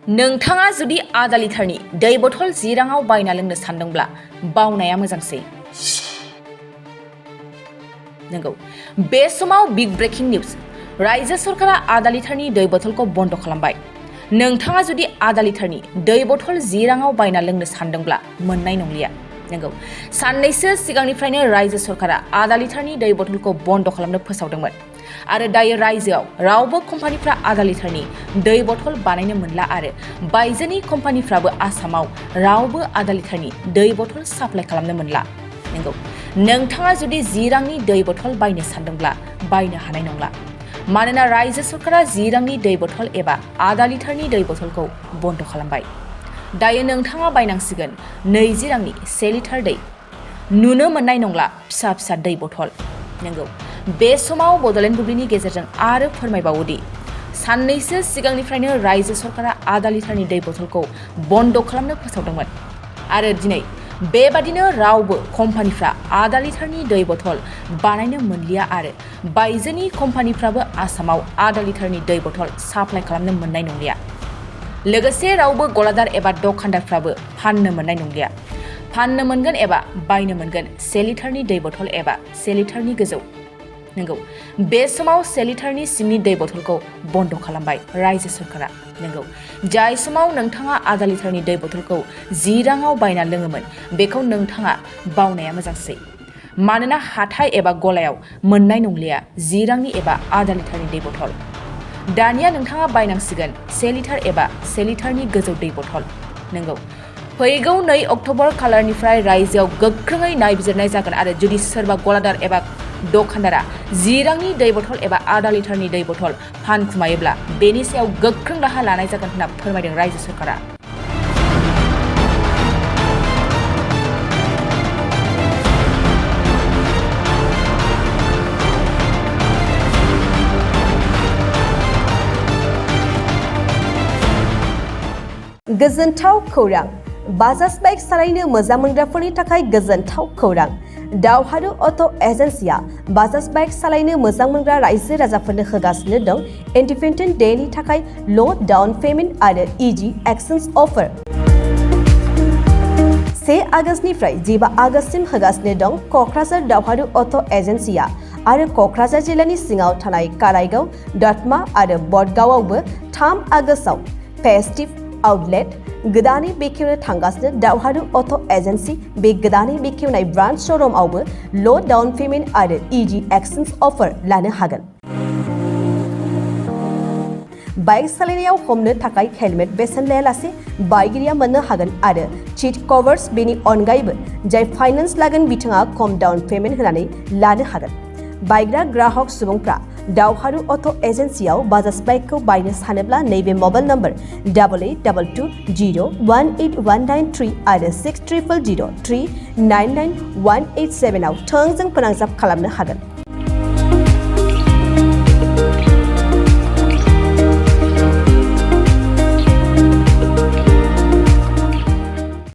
नोंथाङा जुदि आधा लिटारनि दै बथल 10 राङाव बायना लोंनो सानदोंब्ला बावनाया मोजांसै। नंगौ, बे समाव बिग ब्रेकिं निउज। रायजो सरकारा आधा लिटारनि दै बथलखौ बन्द खालामबाय। नोंथाङा जुदि आधा लिटारनि दै बथल 10 राङाव बायना लोंनो सानदोंब्ला मोननाय नंलिया। नंगौ, साननैसो सिगांनिफ्रायनो रायजो सरकारा आधा लिटारनि दै बथलखौ बन्द खालामनो फोसावदोंमोन आरो दायो रायजोआव रावबो कम्पानिफ्रा आधा लिटारनि दै बथल बानायनो मोनला आरो बायजोनि कम्पानिफ्राबो आसामाव रावबो आधा लिटारनि दै बथल साप्लाय खालामनो मोनला। नंगौ, नोंथाङा जुदि 10 रांनि दै बथल बायनो सानदोंब्ला बायनो हानाय नंला, मानोना रायजो सरकारा 10 रांनि दै बथल एबा आधा लिटारनि दै बथलखौ बन्द खालामबाय। दायो नोंथाङा बायनांसिगोन 20 रांनि 1 लिटार दै। नुनो मोननाय नंला फिसा फिसा दै बथल। नंगौ, बे समाव बडलेण्ड बुब्लिनि गेजेरजों आरो फोरमायबावोदि साननैसो सिगांनिफ्रायनो रायजो सरकारा आधा लिटारनि दै बथलखौ बन्द खालामनो फोसावदोंमोन आरो दिनै बेबादिनो रावबो कम्पानिफ्रा आधा लिटारनि दै बथल बानायनो मोनलिया आरो बायजोनि कम्पानिफ्राबो आसामाव आधा लिटारनि दै बथल साप्लाय खालामनो मोननाय नंलिया। लोगोसे रावबो गलादार एबा दखानदारफ्राबो फाननो मोननाय नंलिया। फाननो मोनगोन एबा बायनो मोनगोन 1 लिटारनि दै बथल एबा 1 लिटारनि गोजौ। नंगौ, बे समाव 1 लिटारनि सिंनि दै बथलखौ बन्द खालामबाय रायजो सरकारा। नंगौ, जाय समाव नोंथाङा आधा लिटारनि दै बथलखौ 10 राङाव बायना लोङोमोन बेखौ नोंथाङा बावनाया मोजांसै, मानोना हाथाय एबा गलायाव मोननाय नंलिया 10 रांनि एबा आधा लिटारनि दै बथल। दानिया नोंथाङा बायनांसिगोन 1 लिटार एबा 1 लिटारनि गोजौ दै बथल। नंगौ, फैगौ 2 अक्ट'बर खालारनिफ्राय रायजोआव गोख्रोङै नायबिजिरनाय जागोन आरो जुदि सोरबा गलादार एबा दखानदारा 10 रांनि दै बथल एबा आधा लिटारनि दै बथल फानखुमायोब्ला बेनि सायाव गोख्रों राहा लानाय जागोन होनना फोरमायदों रायजो सरकारा। गोजोनथाव खौरां! बाजाज बाइक सालायनो मोजां मोनग्राफोरनि थाखाय गोजोनथाव खौरां। दावहारु अट' एजेन्सिया बाजाज बाइक सालायनो मोजां मोनग्रा रायजो राजाफोरनो होगासिनो दं इन्डिपेन्डेन्ट डेनि थाखाय ल' डाउन पेमेन्ट आरो इजि एक्सचेन्ज अफार। 1 आगस्तनिफ्राय 15 आगस्तसिम होगासिनो दं क'क्राझार दावहारु अट' एजेन्सिया आरो क'क्राझार जिल्लानि सिङाव थानाय काराइगाव, दतमा आरो बडगावआवबो 3 आगस्तआव फेस्टिभ आउटलेट गोदानै बेखेवनो थांगासिनो दावहारु अट' एजेन्सि। बे गोदानै बेखेवनाय ब्रान्च श'रुमआवबो ल' डाउन पेमेन्ट आरो इजि एक्सचेन्ज अफार लानो हागोन। बाइक सालायनायाव हमनो थाखाय हेलमेट बेसेन लायालासे बाइगिरिया मोननो हागोन आरो सीट कभार्स। बेनि अनगायैबो जाय फाइनान्स लागोन बिथाङा खम डाउन पेमेन्ट होनानै लानो हागोन। बायग्रा ग्राहक सुबुंफ्रा दावहारु अट' एजेन्सियाव बाजाज बाइकखौ बायनो सानोब्ला नैबे मबाइल नम्बर 8822018193 आरो 600003991187 आव थोंजों फोनांजाब खालामनो हागोन।